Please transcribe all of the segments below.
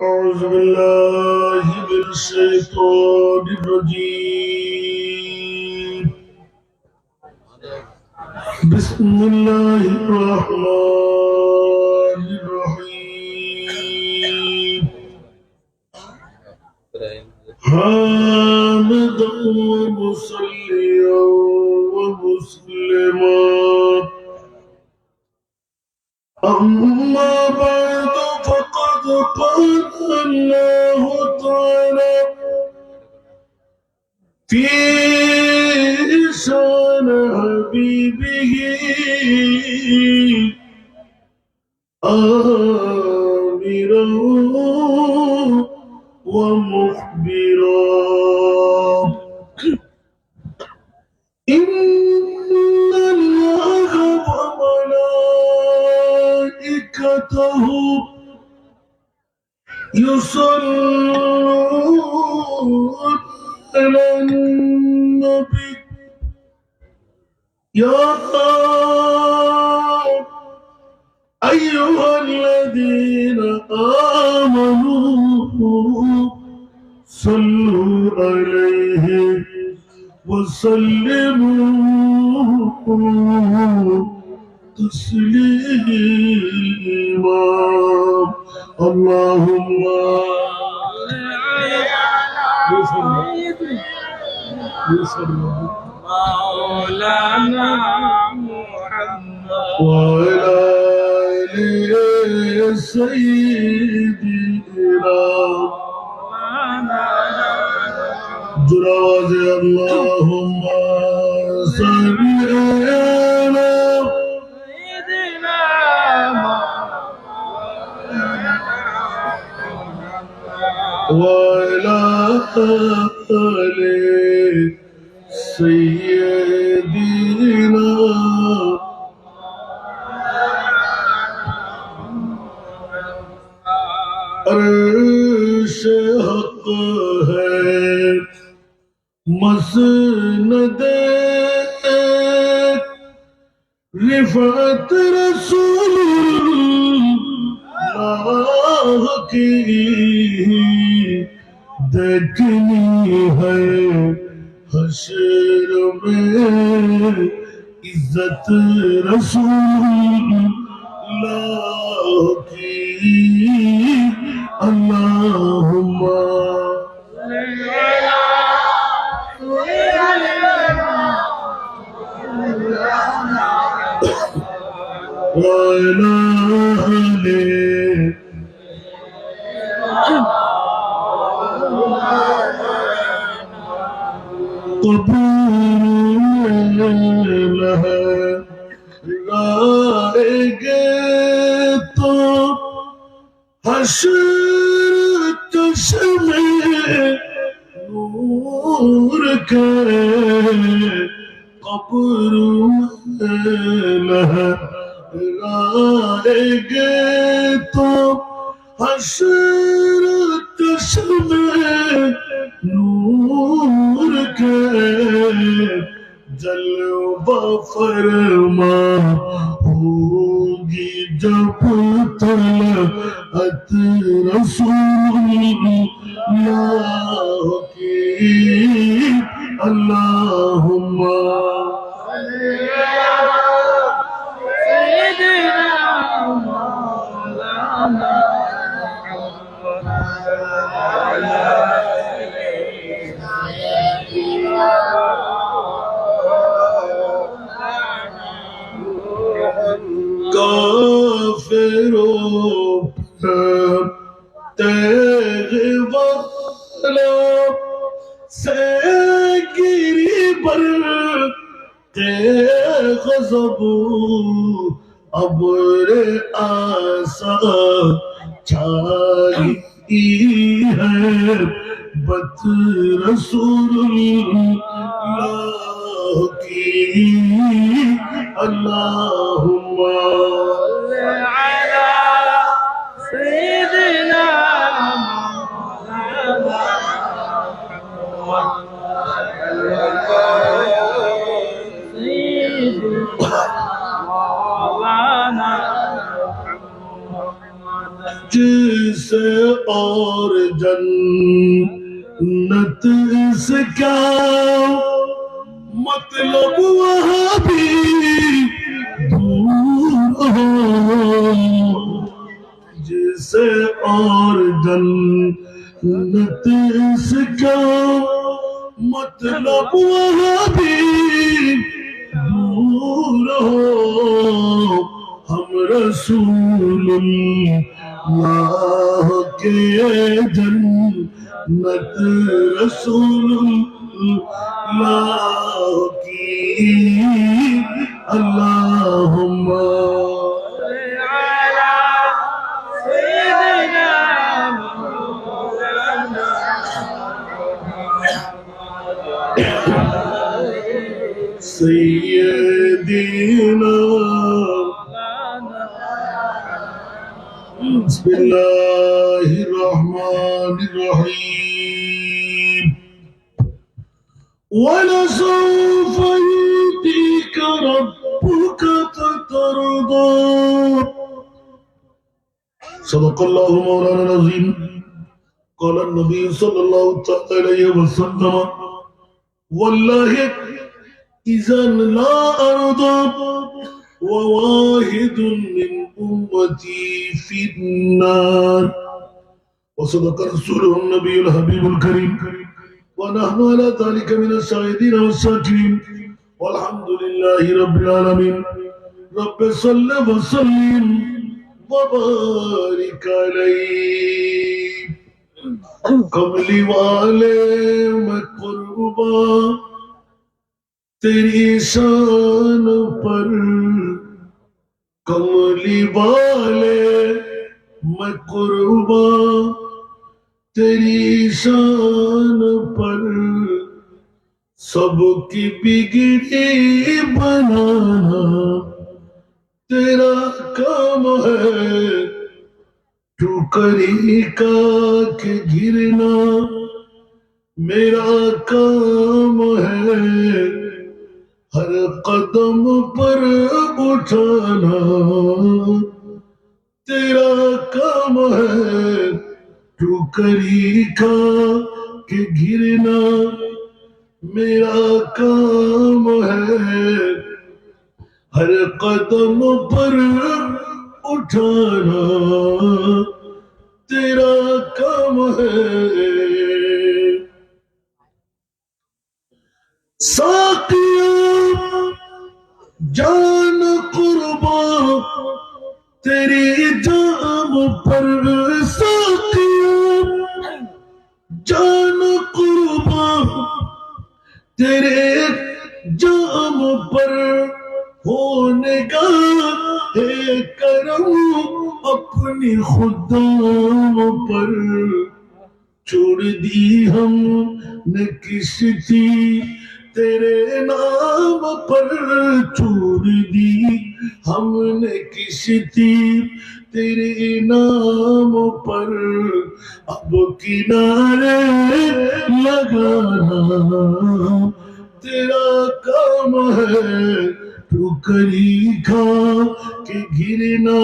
أعوذ بالله من الشيطان الرجيم بسم الله الرحمن الرحيم حامدا ومصليا ومسلما أما بعد فقد قال الله تعالى في شان حبيبه آمرا ومخبرا إن الله وملائكته يصلون على النبي يا أيها الذين آمنوا صلوا عليه وسلموا تسليما اللهم مولانا محمد وعلى آل سيدنا جراز اللهم صل على سيدنا وعلى آل سيدنا عرش حق ہے مسند رفعت رسول اللہ کی دیکھنی ہے حشر میں عزت رسول اللہ کی اللہم وعلى آله قبول ہے لائے گے تو حشر چشم نور کے قبر لائے گے تو حشر چشم نور کے جلوہ فرما ہوگی جب طلعت رسول اللہ کی اللہم کافروں پر تیغ والا سے گری بر غضب ابر آسا چھائی ہے بت رسول اللہ کی اللہم علی سیدنا مولانا جسے اور جنت سے کیا مطلب وہاں بھی دور ہو جسے اور جنت سے کیا مطلب وہاں بھی دور ہو ہم رسول اللہ کے جنت رسول اللہ کی اللہم سیدنا بسم اللہ الرحمن الرحیم وَلَسَوْفَ يُعْطِيكَ رَبُّكَ فَتَرْضَى صدق اللہ مولانا العظیم قال النبی صلی اللہ علیہ وسلم واللہ اذا لا ارضى وواحد من امتی في النار وصدق رسوله النبي الحبيب الكريم ونحن على ذلك من الشاهدين والشاكرين والحمد لله رب العالمين رب صل وسلم وبارك عليه کملی والے میں قربا تیری شان پر کملی والے میں قربا تیری شان پر سب کی بگڑی بنانا تیرا کام ہے ٹوکری کا کے گرنا میرا کام ہے ہر قدم پر اٹھانا تیرا کام ہے ٹوکری کا کے گرنا میرا کام ہے ہر قدم پر اٹھانا تیرا کام ہے ساقیہ جان قربا تیری جام پر ساقیہ جان قربا تیرے جام پر ہونے کا ہے کرم اپنی خدام پر چھوڑ دی ہم نے کشتی تیرے نام پر چھوڑ دی ہم نے کشتی تیرے نام پر اب کنارے لگانا تیرا کام ہے ٹوکری کھا کے گرنا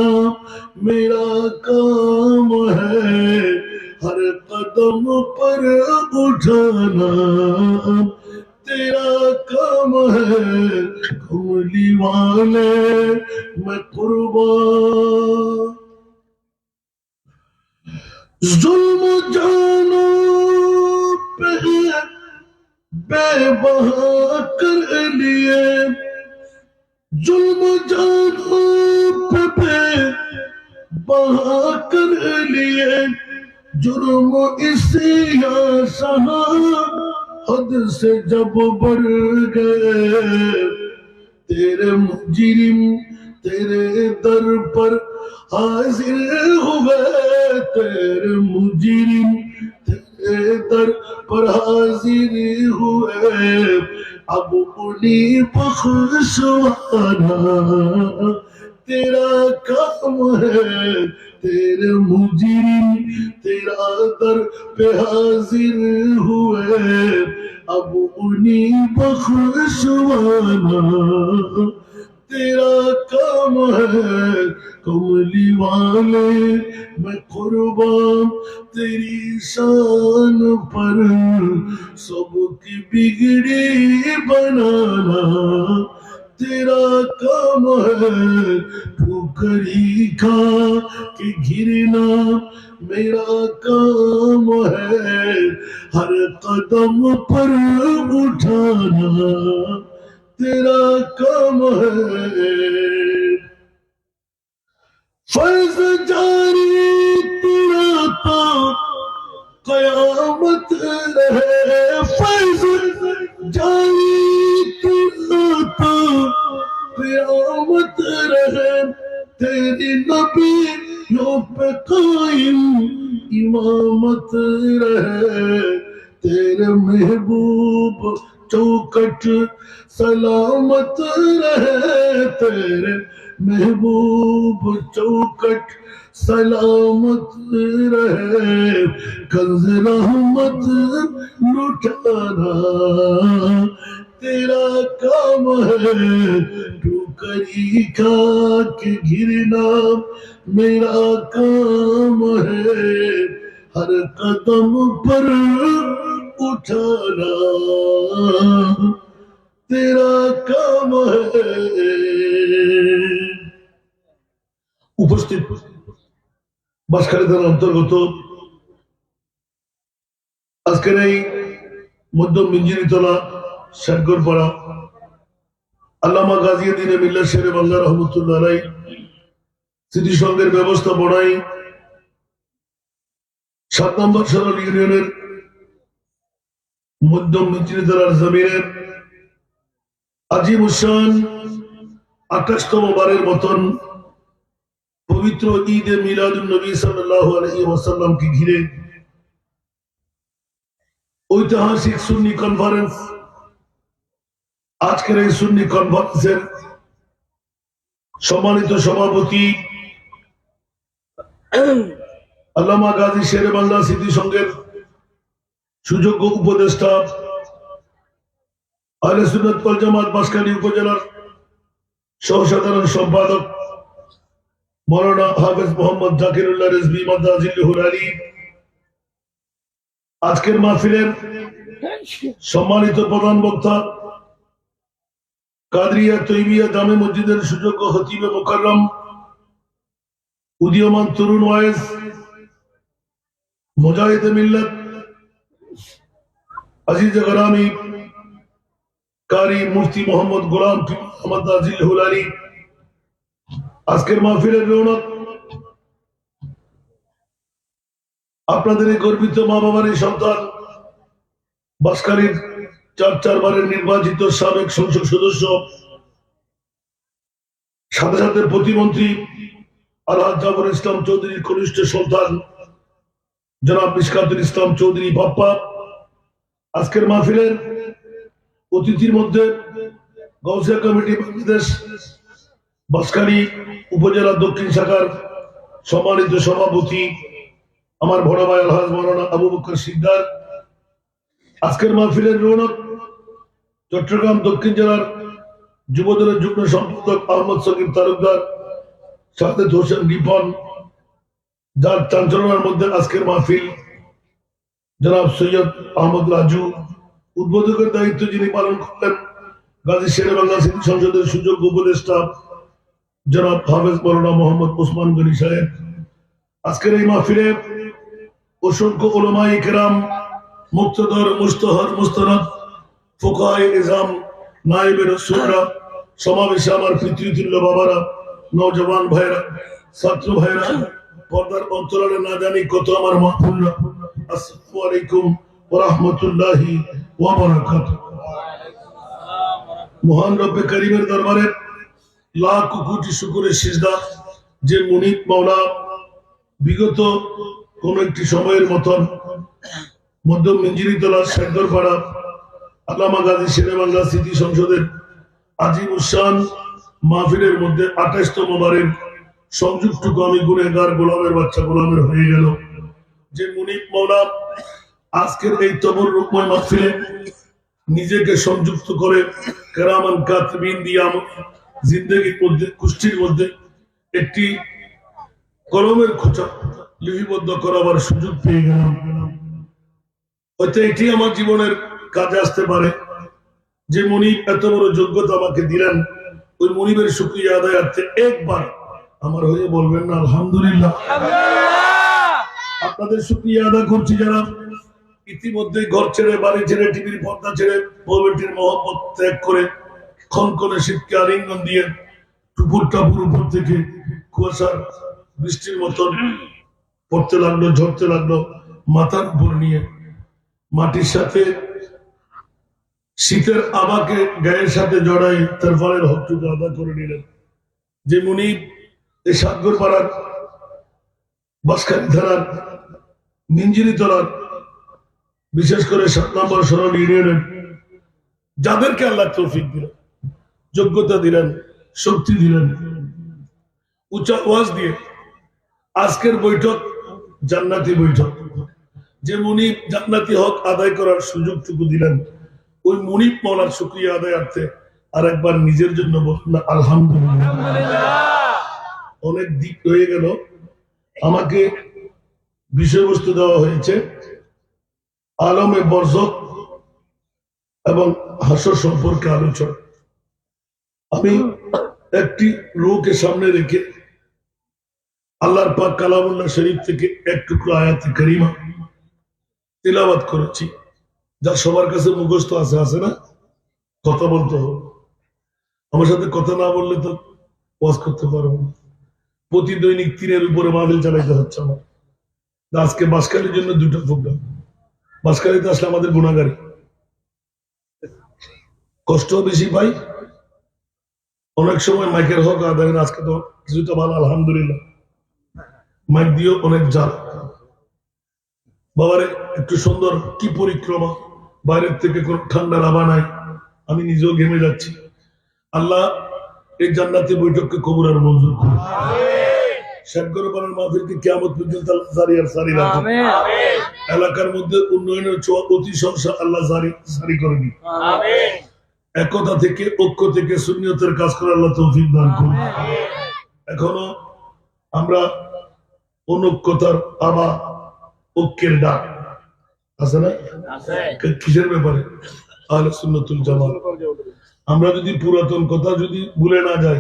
میرا کام ہے ہر قدم پر اٹھانا تیرا کام ہے کملی والے میں قربان ظلم جانوں پہ بے بہا کر لیے ظلم جانوں پہ بے بہا کر لیے جرم اسی سہا حد سے جب بڑھ گئے تیرے مجرم تیرے در پر حاضر ہوئے تیرے مجرم تیرے در پر حاضر ہوئے اب انہیں بخشوانا تیرا کام ہے تیرے مجرم تیرا در پہ حاضر ہوئے اب انہیں بخشوانا तेरा काम है कमली वाले मैं कुर्बान तेरी शान पर सबकी बिगड़ी बनाना तेरा काम है ठोकरी खा के गिरना मेरा काम है हर कदम पर उठाना तेरा काम है फर्ज जारी तेरा तो कयामत रहे फर्ज जारी तेरा तो कयामत रहे तेरी नबियों पे कायम इमामत रहे तेरे महबूब चौकट सलामत रहे तेरे महबूब चौकट सलामत रहे कंज रहमत लुटाना तेरा काम है ठोकरी खा के गिरना मेरा काम है हर कदम पर उठाना तेरा काम है উপস্থিত বাঁশখালী থানার অন্তর্গত আজকের এই মধ্য মিঞ্জিরিতলা শেরগড়পাড়া আল্লামা গাজীউদ্দিন মিল্লাত শেরে বাংলা রহমতুল্লাহ আলাইহি স্মৃতিসংঘের ব্যবস্থাপনায় 7 নম্বর সরল ইউনিয়নের মধ্য মিঞ্জিরিতলার জমিনের আজিমুসান 28তম বারের মতন পবিত্র ঈদে মিলাদুন নবী সাল্লাল্লাহু আলাইহি ওয়াসাল্লামকে ঘিরে ঐতিহাসিক সুন্নি কনফারেন্স আজকের এই সুন্নি কনফারেন্সের সম্মানিত সভাপতি আল্লামা গাজী শেরে বাংলা স্মৃতি সংঘের সুযোগ্য উপদেষ্টা আহলে সুন্নাত ওয়াল জামাত বাঁশখালী উপজেলার সহসাধারণ সম্পাদক মৌলানা হাফেজ মোহাম্মদ জাকিরুল্লাহ রিজভী মাদ্দাজিল্লাহুল আলী আজকের মাহফিলের সম্মানিত প্রধান বক্তা কাদরিয়া তৈবিয়া জামে মসজিদের সুযোগ্য খতিবে মুকাররম উদীয়মান তরুণ ওয়াইজ মুজাহিদে মিল্লাত আজিজ গরামি কারি মুফতি মোহাম্মদ গোলাম মাদ্দাজিল্লাহুল আলী আজকের মাহফিলের রৌনক আপনাদের এই গর্বিত মা বাবার এই সন্তান বাঁশখালীর 4 বারের নির্বাচিত সাবেক সংসদ সদস্য সাথে সাথে প্রতিমন্ত্রী আলহাজ জাফর ইসলাম চৌধুরীর কনিষ্ঠ সন্তান জনাব মিশকাতুল ইসলাম চৌধুরী বাপ্পা আজকের মাহফিলের অতিথির মধ্যে গাউসিয়া কমিটি বাংলাদেশ বাঁশখালী উপজেলা দক্ষিণ শাখার সম্মানিত সভাপতি আমার বড় ভাই আলহাজ মাওলানা আবু বকর সিকদার আজকের মাহফিলের রৌনক চট্টগ্রাম দক্ষিণ জেলার যুবদলের যুগ্ম সম্পাদক আহমদ সকিব তালুকদার সাদেত হোসেন রিপন যার চাঞ্চলনার মধ্যে আজকের মাহফিল জনাব সৈয়দ আহমদ রাজু উদ্বোধকের দায়িত্ব যিনি পালন করলেন গাজী শেরে বাংলা স্মৃতি সংসদের সুযোগ্য উপদেষ্টা জনাব হাফেজ মাওলানা মোহাম্মদ ওসমান গনি সাহেব আজকের এই মাহফিলে অসংখ্য উলামায়ে কেরাম মুক্তদর মুস্তাহার মুস্তানাদ ফুকাহায়ে ইজম নায়েবে রাসূলরা সমাবেশে আমার পিতৃতুল্য বাবারা নওজওয়ান ভাইরা ছাত্র ভাইরা পর্দার অন্তরালে না জানি কত আমার মাহফুলরা আসসালামু আলাইকুম ওয়া রাহমাতুল্লাহি ওয়া বারাকাতুহু মহান রব্বে করিমের দরবারে লাখ কোটি শুকরের সিজদা যে মুনিব মাওলা বিগত কোন একটি সময়ের মতন মধ্য মিঞ্জিরিতলার শেরগড়পাড়া আল্লামা গাজী শেরে বাংলা স্মৃতি সংসদের আজিমুসান মাহফিলের মধ্যে 28তম বারের সংযুক্তটুকু আমি গুনেগার গোলামের বাচ্চা গোলামের হয়ে গেল যে মুনিব মাওলা আজকের এই তবররুকময় মাহফিলে নিজেকে সংযুক্ত করে কেরামান কাতিবিন দিয়া জিন্দগির মধ্যে কুষ্ঠির মধ্যে একটি কলমের খোঁচা লিপিবদ্ধ করাবার সুযোগ পেয়ে গেলাম। হয়তো এটি আমার জীবনের কাজে আসতে পারে। যে মনিব এত বড় যোগ্যতা আমাকে দিলেন, ওই মনিবের শুকরিয়া আদায়ার্থে একবার আমার হয়ে বলবেন না আলহামদুলিল্লাহ। আপনাদের শুকরিয়া আদায় করছি যারা ইতিমধ্যে ঘর ছেড়ে, বাড়ি ছেড়ে, টিভির পর্দা ছেড়ে, বউবেটির মহব্বত ত্যাগ করে খনখনে শীতকে আলিঙ্গন দিয়ে টুপুর টাপুর উপর থেকে কুয়াশার বৃষ্টির মতন পড়তে লাগলো, ঝরতে লাগলো, মাথার উপর নিয়ে মাটির সাথে শীতের আবাকে গায়ের সাথে জড়াই তার ফলের হকটুকু আদা করে নিলেন। যে মুনিব এই সাতগর পাড়ার, বাঁশখালী ধারার, মিঞ্জিরি তলার, বিশেষ করে 7 নম্বর সরল ইউনিয়নের যাদেরকে আল্লাহ তৌফিক দিলেন, যোগ্যতা দিলেন, শক্তি দিলেন, উচ্চ আওয়াজ দিয়ে আজকের বৈঠক জান্নাতি বৈঠক। যে মুনিব জান্নাতি হক আদায় করার সুযোগটুকু দিলেন, ওই মুনিব মওলার শুকরিয়া আদায়ার্থে আর একবার নিজের জন্য বলুন না আলহামদুলিল্লাহ। অনেক দিক হয়ে গেল, আমাকে বিষয়বস্তু দেওয়া হয়েছে আলমে বরজক এবং হাসর সম্পর্কে আলোচনা। আমি একটি রূহকে সামনে রেখে আল্লাহর পাক কালামুল্লাহ শরীফ থেকে এক টুকরো আয়াতে কারিমা তিলাওয়াত করেছি, যা সবার কাছে মুখস্থ আছে না? কথা বলতে হবে, আমার সাথে কথা না বললে তো ওয়াজ করতে পারবো না। প্রতি দৈনিক 3-এর উপরে মাহফিল চালাইতে হচ্ছে আমার। আজকে বাঁশখালীর জন্য 2টা প্রোগ্রাম। বাঁশখালীতে আসলে আমাদের গুণাগারী, কষ্ট বেশি পাই, অনেক সময় মাইকের হক আদায়। আজকে তো কিছুটা ভালো আলহামদুলিল্লাহ, মাইক দিয়েও অনেক জাল। বাবারে একটু সুন্দর কি পরিক্রমা, বাইরের থেকে কোন ঠান্ডার হাওয়া নাই, আমি নিজেও ঘেমে যাচ্ছি। আল্লাহ এই জান্নাতি বৈঠককে কবুল আর মঞ্জুর করুন। শেখগড় পাড়ার মাহফিলকে কিয়ামত পর্যন্ত আল্লাহ জারি আর সারি রাখুন। এলাকার মধ্যে উন্নয়নের ছোঁয়া অতি সহসা আল্লাহ জারি করে দিন। একতা থেকে, ঐক্য থেকে সুন্নিয়তের কাজ করে আল্লাহ তৌফিক দান করুন। এখনো আমরা অনৈক্যতার আবা, ঐক্যের ডাক আছে না? কিসের ব্যাপারে? আহলে সুন্নাতুল জামাত। আমরা যদি পুরাতন কথা যদি ভুলে না যাই,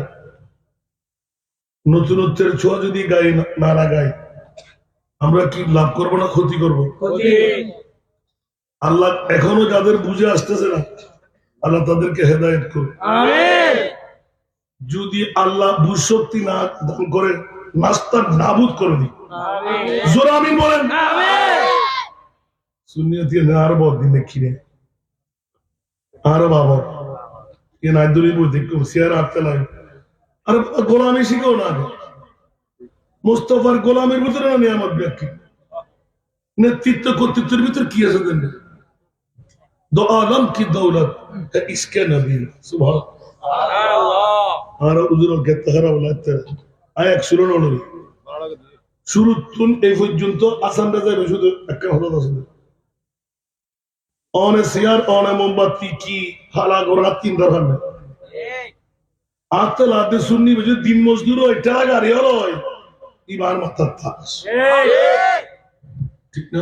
নতুনত্বের ছোঁয়া যদি গাই না লাগাই, আমরা কি লাভ করবো না ক্ষতি করবো? আল্লাহ এখনো যাদের বুঝে আসতেছে না, আল্লাহ তাদেরকে হেদায়েত করুন। যদি আল্লাহ বুঝ শক্তি না দান করে, নাস্তা নাবুদ করে দিই। জোরে আমিন বলেন। সুন্নিয়তি আর বদিন দেখিনে আর বাবা কে নাই দূরে বলতে সিয়ার আটতে লাগে। আর গোলামি শিখেও না, মুস্তফার গোলামের ভিতরে না নিয়ামত ব্যাখ্যা, নেতৃত্ব কর্তৃত্বের ভিতরে কি আছে দেন? দো আলম কি দৌলত ইসকে নবী সুবহানাল্লাহ। আর উজুর গেতে হারা বলাতে আয়াত শুরু নড়ি শুরু তুন এই পর্যন্ত আসান রাজায় শুধু একটা হলো আছে। অনে সিয়ার অনে মোমবাতি কি হালা গোরা 3 দরকার নেই। আতে লাদে সুন্নি বুঝে দিন মজদুর এটা গাড়ি হলো ইমান মাথার থাস ঠিক না?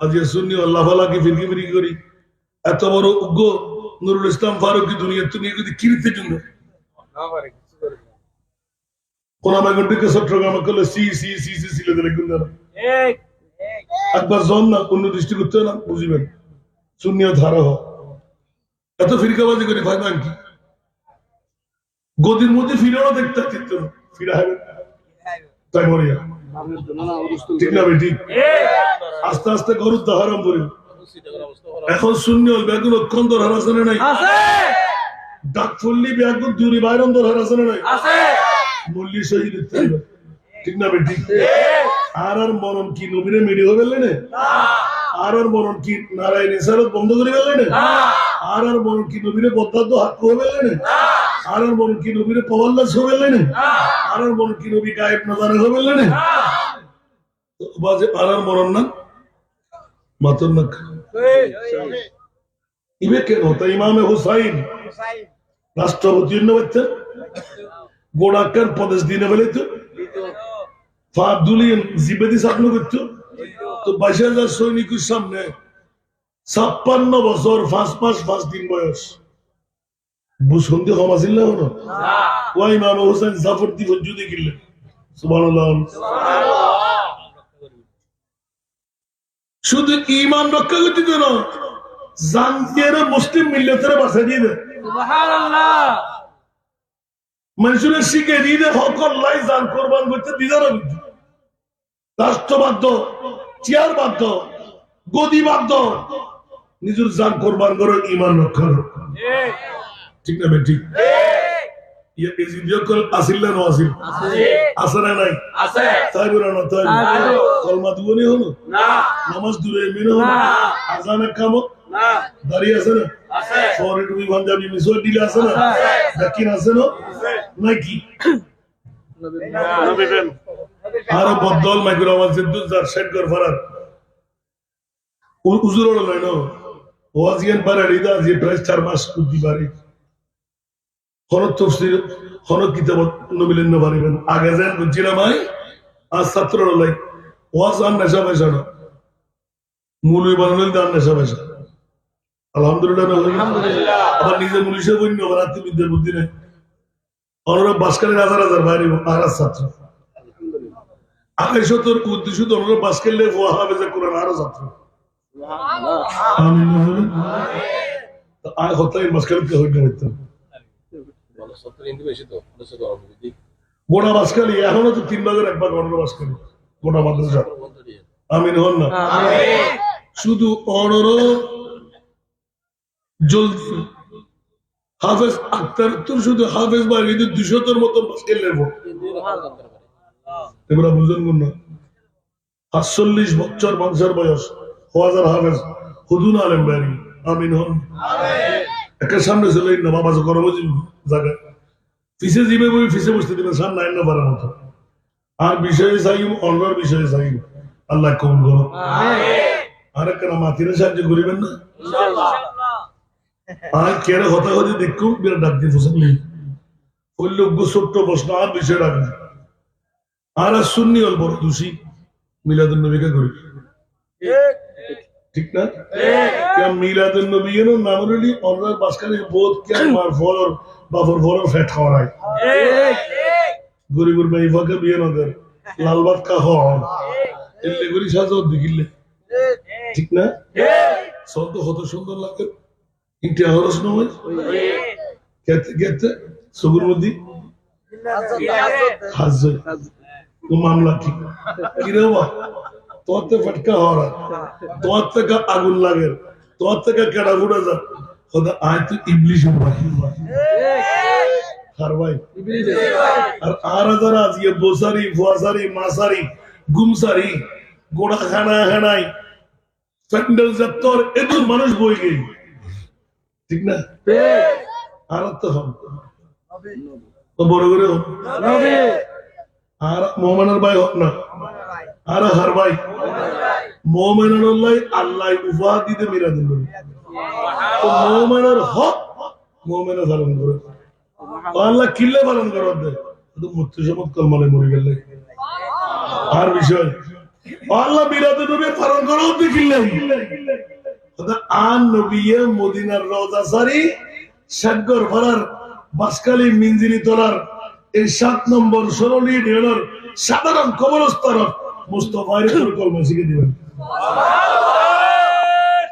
আজ সুন্নি আল্লাহ ভালা কি ফিরকি ফিরকি করি এত বড় উগ্র নুরুল ইসলাম ফারুকি দুনিয়া তো নিয়ে যদি কিরিতে জন্য কোন আমাকে চট্টগ্রামে করলে সি সি সি সি ছিল একবার জন না অন্য দৃষ্টি করতে না বুঝবেন সুন্নিয়ত হারা হয়। এত ফিরকাবাজি করে ফায়দা কি? গদির মধ্যে ফিরানো দেখতে চিত্র ফিরা হবে তাই মরিয়া ঠিক না বেটি? আস্তে আস্তে গরুর দাহারাম করি। এখন শূন্য বেগুন অক্ষন্তর হারাসনে নাই, ডাক ফুল্লি বেগুন দূরি বাইরন্দর হারাসনে নাই, মল্লি শহীদ ঠিক না বেটি? আর আর মরণ কি নবীরে মিডিয়া হয়ে গেলেন? আর আর মরণ কি নারায়ণ ইসারত বন্ধ করে গেলেন? আর আর মরণ কি নবীরে বদ্ধাদ্য হাত হয়ে গেলেন? আর আর মরণ কি নবীরে পওয়াল্লাস হয়ে গেলেন? আর আর মরণ কি নবী গায়েব নাজারে হয়ে গেলেন? বাজে আর আর মরণ না মাতর না ইবে কেন? তা ইমামে হুসাইন রাষ্ট্রপতি বাচ্চা গোড়াকার প্রদেশ দিনে বেলে তো ফাদুলিয়ান জিবেদি সাপন করতো তো 22,000 সৈনিকের সামনে 56 বছর 5 মাস 5 দিন বয়স বুঝতে ক্ষমা ছিল না হলো ওই ইমাম হোসেন জাফর দি যদি কিনলেন সুবহানাল্লাহ শুধু ইমান রক্ষা করতে তো না জানতিরা মুসলিম মিল্লাতের বাঁচা দিয়ে দেয় সুবহানাল্লাহ মানুষের শিখে দিয়ে দেয় হক আল্লাহ জান কোরবান করতে দিদার রাষ্ট্রবাদ্য চেয়ার বাধ্য গদি বাধ্য নিজের জান কোরবান করো ইমান রক্ষা করো ঠিক না ভাই ঠিক আসিল না আসিল আছে না নাই তাই বলো না তাই কলমা দুবনি হলো নামাজ দূরে মেনে হলো আজান কাম দাঁড়িয়ে আছে না শহরে তুমি পাঞ্জাবি মিশর দিলে আছে না দক্ষিণ আছে না নাকি আরো বদল মাইক্রো আওয়াজ যার সেট কর ফারার উজুর নয় না ওয়াজিয়ান পারার ইদা যে প্রায় 4 মাস কুদি পারে হরত তফসির হরত কিতাব নবিলেন না পারিবেন আগে যান বুঝছিলাম ভাই আজ ছাত্ররা লাই ওয়াজ আর নেশা পয়সা না মূলই বানানোর দান নেশা পয়সা আলহামদুলিল্লাহ আবার নিজে মুলিশে বন্য আবার আত্মবিদ্যার বুদ্ধি নেই অনরা বাসকালের 1000 বাইরে আর ছাত্র 250 অনরা বাসকালে হাফেজে কোরআন আরো ছাত্র আমিন আয় হতাই বাসকাল কে হইতে হইতো গোটা বাসকালি এখনো তো 3 ভাগের 1 ভাগ অনরা বাসকালি গোটা মাদ্রাসা আমিন হন না শুধু অনরা জলদি হাফেজ আক্তার তো শুধু হাফেজ বাড়ি 200 মতো বাসকাল নেব এবার বুঝুন না 48 বছর বংশের বয়স হাজার হাফেজ হুদুন আলেম বাড়ি আমিন হন একের সামনে চলে না বাবা করো জায়গা ফিসে দিবে বই ফিসে বসতে দিবে সামনে আইন না পারার মতো আর বিষয়ে চাই অন্যর বিষয়ে চাই আল্লাহ কবুল করো আর একটা মাতিরে সাহায্য করিবেন না আর কেন হতা হতে দেখো বিরাট ডাক দিয়ে ফসল নেই ওই লোক ছোট্ট প্রশ্ন আর বিষয় রাখবে আর সুন্নি অল্প দোষী মিলাদুন নবীকে করি ঠিক না क्या मिलादुन नबी नो नामरली और बासकाने बहुत क्या मार फॉलोर बाफर फॉलोर फैट खा रहा है गरीबुर में इफा के बिये नदर लालबाग का हो इल्ले गरी साजो दिखिले ठीक ना सब तो होतो सुंदर लगे इंटे हरस नो है कहते सुगुर मध्य हाज़ तो मामला ठीक किरेवा তোতে ফটকা হরা তোর থেকে আগুন লাগে তোর থেকে কেডা ফুড়ে যা খোদা আয় তো ইবলিশ বাকি আর ভাই ইবলিশ আর যারা আজকে বসারি ফুয়াসারি মাসারি গুমসারি গোড়া খানা খানাই প্যান্ডেল যাত্তর এত মানুষ বই গই ঠিক না আর তো হম তো বড় করে নবী আর মোহাম্মদের ভাই হোক না আর হার ভাই মোমেনের আল্লাহ উপহার দিতে মিরাদুন নবী তো মোমেনের হক মোমেনে পালন করে আল্লাহ কিল্লে পালন করার দেয় তো মৃত্যু সমত কলমালে মরে গেলে আর বিষয় আল্লাহ মিরাদুন নবী পালন করাও দেখিলে আন নবিয়ে মদিনার রওজা সারি সাগর ভরার বাসকালী মিনজিরি তোলার এই 7 নম্বর সরলি ঢেলার সাধারণ কবরস্থান মুস্তাফার উপর কলমা শিখে দিবেন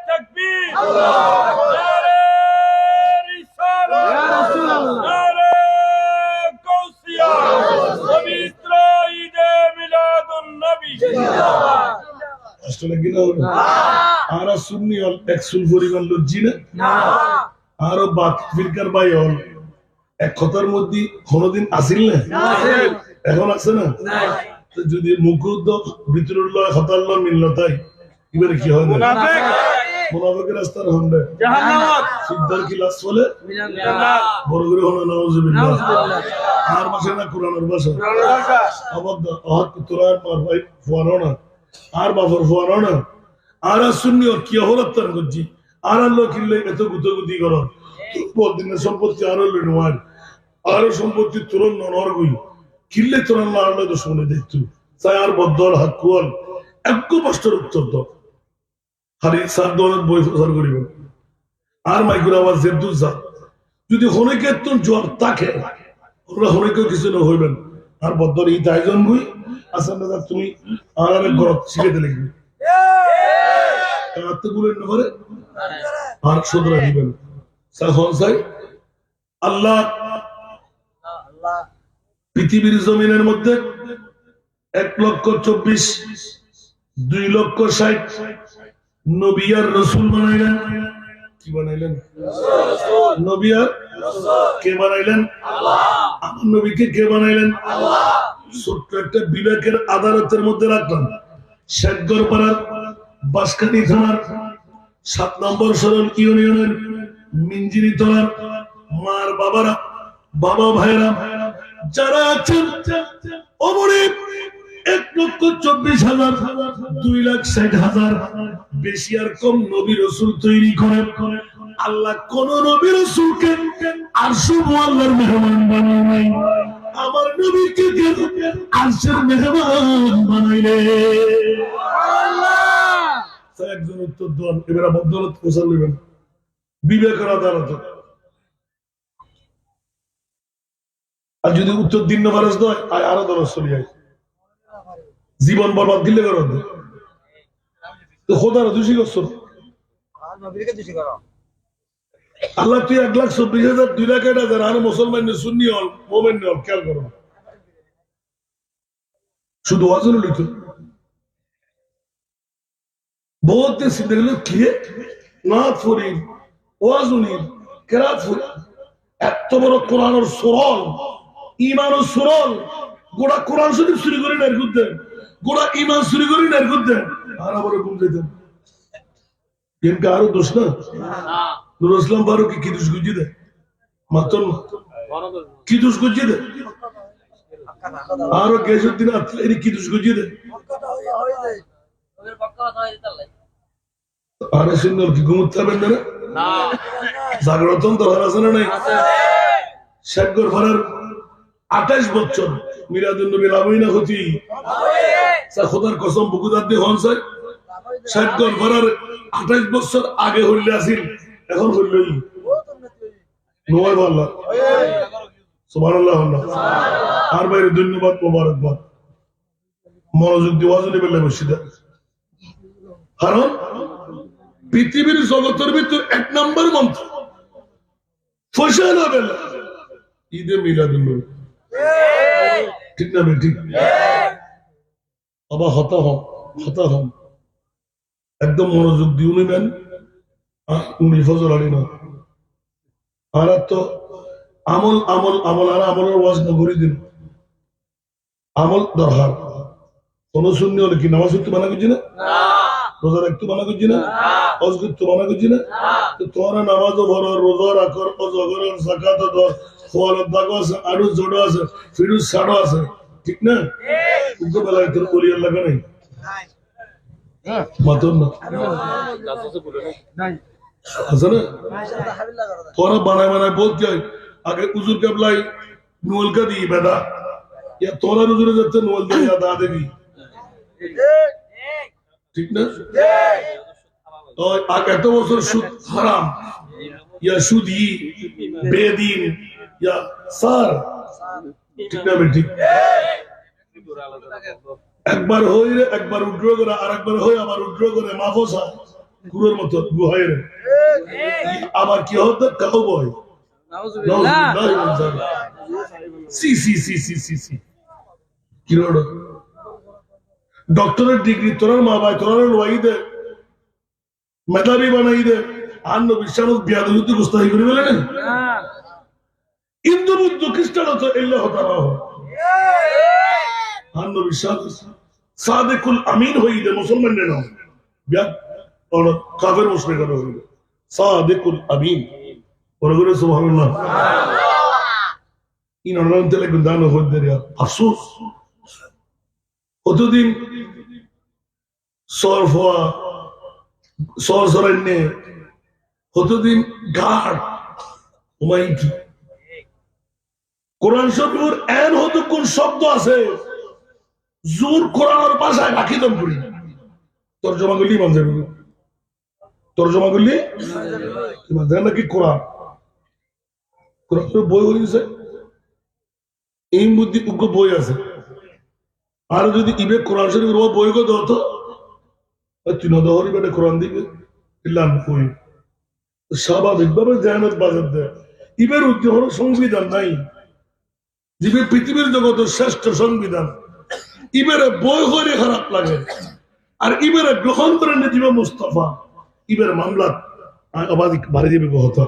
তাকবীর নারে রিসালাত ইয়া রাসূলুল্লাহ নারে কাউসিয়া পবিত্র ঈদে মিলাদুন নবী জিন্দাবাদ আসলে কি না আর সুন্নি হল একসুল পরিমাণ লজ্জি না আর বাত ফিরকার ভাই হল এক কথার মধ্যে কোনদিন আসিল না এখন আছে না যদি মুখুদ্দ ভিতরুল হতাল মিলল তাই এবারে কি হয় মুনাফিকের রাস্তার হন্ডে জাহান্নাম সিদ্ধার কি লাশ বলে বড় করে হলো নাউজুবিল্লাহ আর ভাষা না কোরআনের ভাষা আবদ্ধ হক তোরার পার ভাই ফুয়ানো আর বাফর ফুয়ানো না আর সুন্নি কি হলতার গজি আর লোক কিনলে এত গুতগুতি করো দিনের সম্পত্তি আরো লইন আরো সম্পত্তি তুরন নর গই কিল্লে তোরান না আনলে তো শুনে দেখতু তাই আর বদ্ধল হাত কুয়াল একটু কষ্টের উত্তর দাও খালি সাত দলের বই প্রচার করিবেন আর মাইকুর আবার জেদ্দুর যা যদি হনেকের তো জ্বর তাকে ওরা হনেকেও কিছু না হইবেন আর বদ্ধর এই তাইজন বই আসেন দাদা তুমি আর গরত শিখেতে লিখবে আত্মগুলো করে আর সদরা দিবেন আল্লাহ পৃথিবীর জমিনের মধ্যে 1,24,2,60,000 নবী আর রাসূল বানাইলেন কি বানাইলেন নবী আর কে বানাইলেন আমার নবীকে কে বানাইলেন ছোট্ট একটা বিবেকের আদালতের মধ্যে রাখলাম শেখগড় পাড়ার বাঁশখালী থানার 7 নম্বর সরল ইউনিয়নের মিঞ্জিনি তলার মার বাবারা বাবা ভাইরা যারা আছেন অমরে 1,24,000 2,60,000 বেশি আর কম নবী রাসূল তৈরি করেন আল্লাহ কোন নবী রাসূলকে আরশে আল্লাহর মেহমান বানায় নাই আমার নবীকে আরশের মেহমান বানাইলে আল্লাহ একজন উত্তর দেন এবারে বদলত প্রচার নেবেন বিবেকের আদালত আর যদি উত্তর দিন না পারস নয় আরো দরজ চলে যায় জীবন বরবাদ দিলে করো তো খোদার দোষী করছো আল্লাহ তুই 1,24,000 2,60,000 আর মুসলমান সুন্নি হল মোমেন হল খেয়াল করো শুধু ওয়াজুল লিখো বহুত সিদ্ধ গেল কি নাথ ফরিদ ওয়াজুনির কেরাত ফরিদ এত বড় কোরআনের সুরল ইমানের সুরল গোটা কোরআন শরীফ চুরি করে নের করতেন গোটা ইমান চুরি করে নের করতেন আর আবার ঘুম যেতেন কিন্তু আরো দোষ না নুর ইসলাম ফারুক কি দোষ গুজিয়ে দেয় মাত্র কি দোষ গুজিয়ে দেয় আরো গেজুদ্দিন আতলারি কি দোষ গুজিয়ে দেয় আরে সুন্দর কি ঘুমুতে পারবেন না জাগ্রতন দরকার আছে না নাই শেখগড় ফারার 28 বছর মিলাদুন নবী লাভই না হতি খোদার কসম বুকুদার দিয়ে হন স্যার শেখগড় ফারার 28 বছর আগে হইলে আসিল এখন হইলই নয় আল্লাহ সুবহানাল্লাহ আর বাইরে ধন্যবাদ মোবারকবাদ মনোযোগ দিয়ে ওয়াজ নিবেন বসিদা কারণ পৃথিবীর জগতের ভিতর 1 নম্বর মন্ত্র ফসল হবে ঈদে মিলাদুন নবী ঠিক না ঠিক আবার হতা হম একদম মনোযোগ দিয়ে নেবেন উনি ফজল আলী না আর তো আমল আমল আমল আর আমলের ওয়াজ না করে দিন আমল দরকার কোন শূন্য হলে কি নামাজ পড়তে মানা করছি না রোজা রাখতে মানা করছি না হজ করতে মানা করছি না তোমরা নামাজও ভরো রোজা রাখো অজগর যাকাত দাও খোয়ালের দাগও আছে আরো জোড়ো আছে ফিরুজ ছাড়ো আছে ঠিক না উগ্র বেলায় তোর বলি আল্লাহ নাই মাতন না আছে না তোরা বানায় বানায় বলতে হয় আগে উজুর কেবলাই নোলকা দিই বেদা ইয়া তোরা উজুরে যাচ্ছে নোল দিয়ে দা দেবি ঠিক না এত বছর সুদ হারাম ইয়া সুদি বেদিন ইয়া সার ঠিক না ঠিক একবার হই রে একবার উড্র করে আর একবার হই আবার উড্র করে মাফসা কুকুরের মতো গুহায় রে আবার কি হতো কাউ বয় সি সি সি সি সি সি কি রোড ডক্টরের ডিগ্রি তোরার মা ভাই তোরার ওয়াই দে মেধাবী বানাই দে আর বিশ্বাস বিয়াদুতি গুস্তাহি করে বলে না হিন্দু বুদ্ধ খ্রিস্টান তো এলে হতা না হয় আর বিশ্বাস সাদেকুল আমিন হই দে মুসলমান না বিয়াদ কাফের মুসলিম করা হইল সাদেকুল আমিন ওরে সুবহানাল্লাহ ইনার তেলে গুন্দানো হইতে রে আফসোস কতদিন সরসরান্যে কতদিন ঘাট উমাইত কোরআন শরীফের এন হতো কোন শব্দ আছে জোর কোরআনের ভাষায় রাখি দম করি তর্জমা করলি ইমান যাবে তর্জমা করলি ইমান যাবে নাকি কোরআন কোরআনের বই হয়েছে এই বুদ্ধি উগ্র বই আছে আর যদি ইবে কোরআন শরীফের বই গো দত তিন দহরি বেটে কোরআন দিবে ইল্লাম বই স্বাভাবিকভাবে জাহানত বাজার দেয় ইবের উদ্যোগ হলো সংবিধান নাই যে পৃথিবীর জগতের শ্রেষ্ঠ সংবিধান ইবের বই হলে খারাপ লাগে আর ইবের গ্রহণ করে দিবে মুস্তফা ইবের মামলা আবার বাড়ি দিবে কথা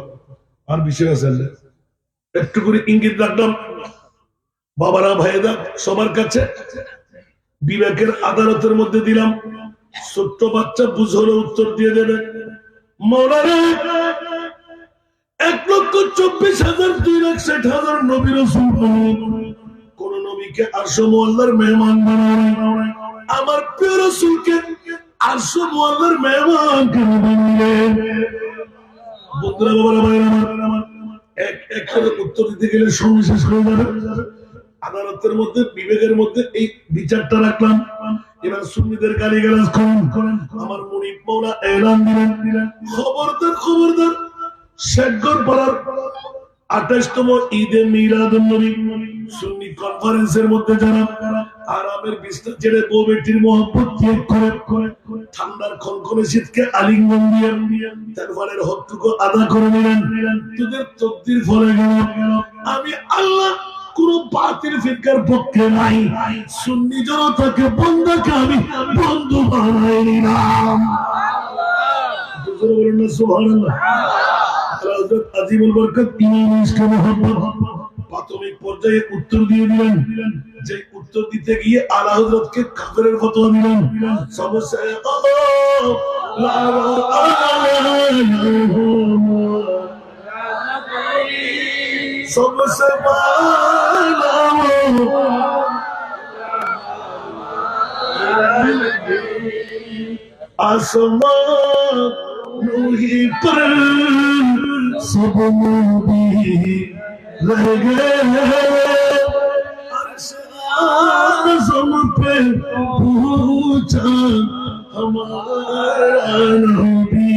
আর বিষয় আছে একটু করে ইঙ্গিত রাখলাম বাবারা ভাইয়েরা সবার কাছে বিবেকের আদালতের মধ্যে দিলাম ছোট্ট বাচ্চা বুঝলে উত্তর দিয়ে দেবে মৌলানা 1,24,2,60,000 নবী রাসূল কোন নবীকে আরশ মুআল্লার মেহমান বানায় আমার প্রিয় রাসূলকে আরশ মুআল্লার মেহমান করে বানালেন বন্ধুরা বাবারা ভাইরা আমার এক করে উত্তর দিতে গেলে সময় শেষ হয়ে যাবে আদালতের মধ্যে বিবেকের মধ্যে এই বিচারটা রাখলাম এবার সুন্নিদের গালিগালাজ করেন আমার মুনিব মাওলা এলান দিলেন খবরদার শেখগর পাড়ার 28তম ঈদে মিলাদুন নবী সুন্নি কনফারেন্সের মধ্যে যারা আরামের বিছনা ছেড়ে বউ বেটির মহব্বত ত্যাগ করে ঠান্ডার খনখনে শীতকে আলিঙ্গন দিয়ে তারপরের হকটুকু আদা করে নিলেন তোদের তকদির ফলে গেল আমি আল্লাহ কোন বাতিল ফিরকার পক্ষে নাই সুন্নি জনতাকে বন্ধুকে আমি বন্ধু বানাই নিলাম সুবহানাল্লাহ হযরত আজিমুল বরকত ইমাম ইসলাম প্রাথমিক পর্যায়ে উত্তর দিয়ে দিলেন যে উত্তর দিতে গিয়ে আলা হযরতকে কাফেরের ফতোয়া দিলেন সমস্যা সমস্যা आसमान नूही पर सब नबी रह गए अर्श आज़म पे पूछा हमारा नबी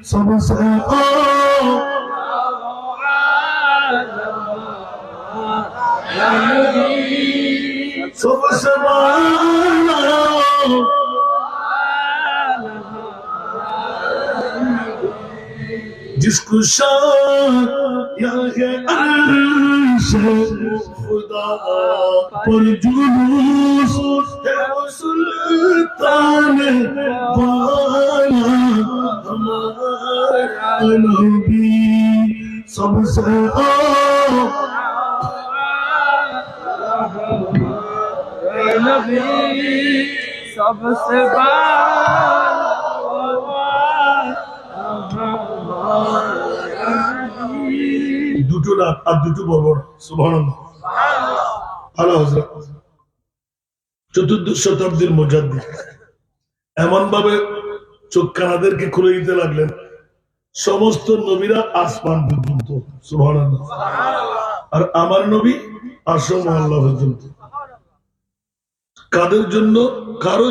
सबसे सबसे जिसको शान है अर्श खुदा पर जुलूस है वो सुल्तान वाला हमारा नबी सबसे नबी सबसे দুটো না আর দুটো বলবো না সুবহানাল্লাহ আলা হযরত 14 শতাব্দীর মুজাদ্দিদ এমন ভাবে চোখ কানাদেরকে খুলে দিতে লাগলেন সমস্ত নবীরা আসমান পর্যন্ত সুবহানাল্লাহ আর আমার নবী আরশ মুআল্লা পর্যন্ত কাদের জন্য কারো